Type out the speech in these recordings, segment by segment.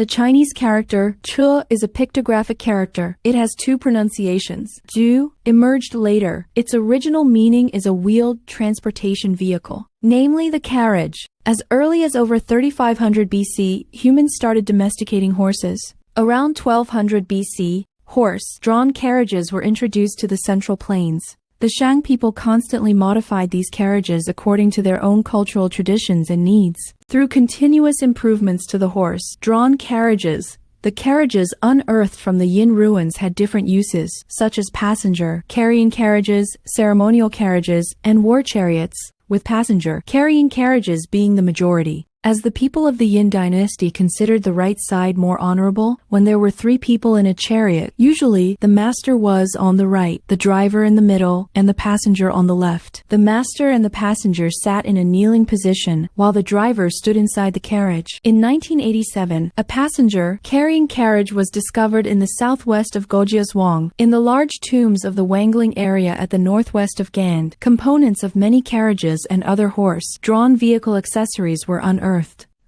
The Chinese character che is a pictographic character. It has two pronunciations. Ju emerged later. Its original meaning is a wheeled transportation vehicle, namely the carriage. As early as over 3500 BC, humans started domesticating horses. Around 1200 BC, horse-drawn carriages were introduced to the Central Plains. The Shang people constantly modified these carriages according to their own cultural traditions and needs. Through continuous improvements to the horse-drawn carriages, the carriages unearthed from the Yin ruins had different uses, such as passenger carrying carriages, ceremonial carriages, and war chariots, with passenger carrying carriages being the majority. As the people of the Yin dynasty considered the right side more honorable, when there were 3 people in a chariot, usually the master was on the right, the driver in the middle, and the passenger on the left. The master and the passenger sat in a kneeling position, while the driver stood inside the carriage. In 1987, a passenger carrying carriage was discovered in the southwest of Gojiazhuang, in the large tombs of the Wangling area at the northwest of Gand. Components of many carriages and other horse-drawn vehicle accessories were unearthed.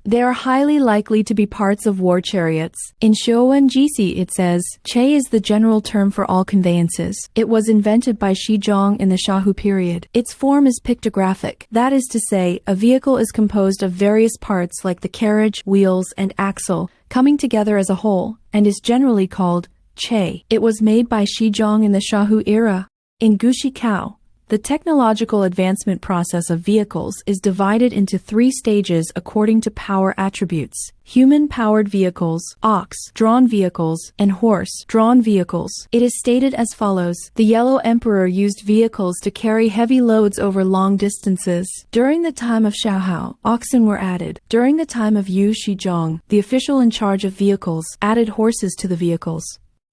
They are highly likely to be parts of war chariots. In Xiuwen Jisi it says, "Che is the general term for all conveyances." It was invented by Shi Zhong in the Shahu period. Its form is pictographic. That is to say, a vehicle is composed of various parts like the carriage, wheels, and axle, coming together as a whole, and is generally called che. It was made by Shi Zhong in the Shahu era. In Gushi Kao, the technological advancement process of vehicles is divided into 3 stages according to power attributes: human-powered vehicles, ox-drawn vehicles, and horse-drawn vehicles. It is stated as follows: the Yellow Emperor used vehicles to carry heavy loads over long distances. During the time of Xiaohao, oxen were added. During the time of Yu Shizhong, the official in charge of vehicles added horses to the vehicles.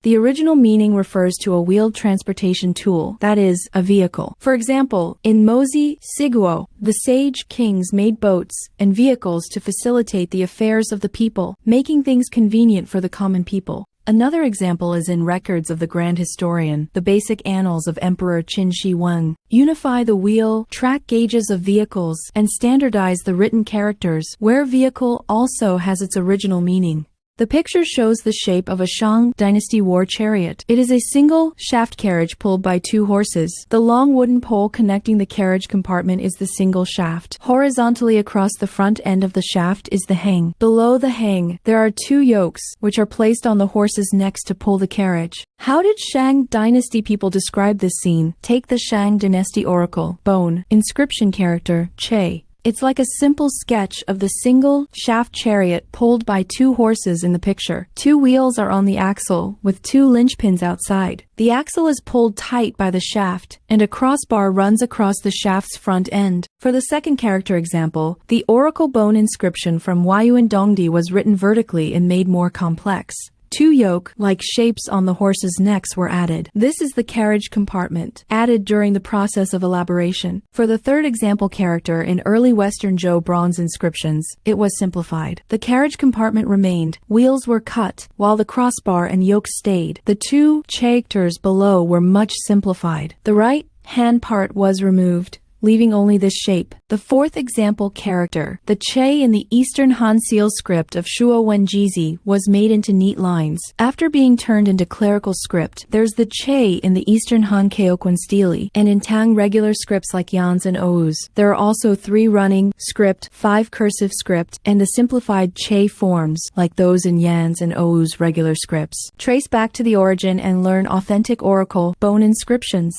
The original meaning refers to a wheeled transportation tool, that is, a vehicle. For example, in Mozi Siguo, the sage kings made boats and vehicles to facilitate the affairs of the people, making things convenient for the common people. Another example is in records of the Grand Historian, the basic annals of Emperor Qin Shi Huang. Unify the wheel, track gauges of vehicles, and standardize the written characters, where vehicle also has its original meaning. The picture shows the shape of a Shang dynasty war chariot. It is a single shaft carriage pulled by 2 horses. The long wooden pole connecting the carriage compartment is the single shaft. Horizontally across the front end of the shaft is the hang. Below the hang, there are 2 yokes, which are placed on the horses' necks to pull the carriage. How did Shang dynasty people describe this scene? Take the Shang dynasty oracle, bone, inscription character, che. It's like a simple sketch of the single shaft chariot pulled by 2 horses in the picture. 2 wheels are on the axle, with 2 linchpins outside. The axle is pulled tight by the shaft, and a crossbar runs across the shaft's front end. For the second character example, the oracle bone inscription from Huayuan Dongdi was written vertically and made more complex. 2 yoke-like shapes on the horses' necks were added. This is the carriage compartment, added during the process of elaboration. For the third example character in early Western Zhou bronze inscriptions, it was simplified. The carriage compartment remained, wheels were cut, while the crossbar and yoke stayed. The 2 characters below were much simplified. The right hand part was removed, leaving only this shape. The fourth example character, the che in the Eastern Han seal script of Shuo Wenjizi, was made into neat lines. After being turned into clerical script, there's the che in the Eastern Han Keokwan stele, and in Tang regular scripts like Yans and Ouz. There are also 3 running script, 5 cursive script, and the simplified che forms, like those in Yans and Ouz regular scripts. Trace back to the origin and learn authentic oracle bone inscriptions.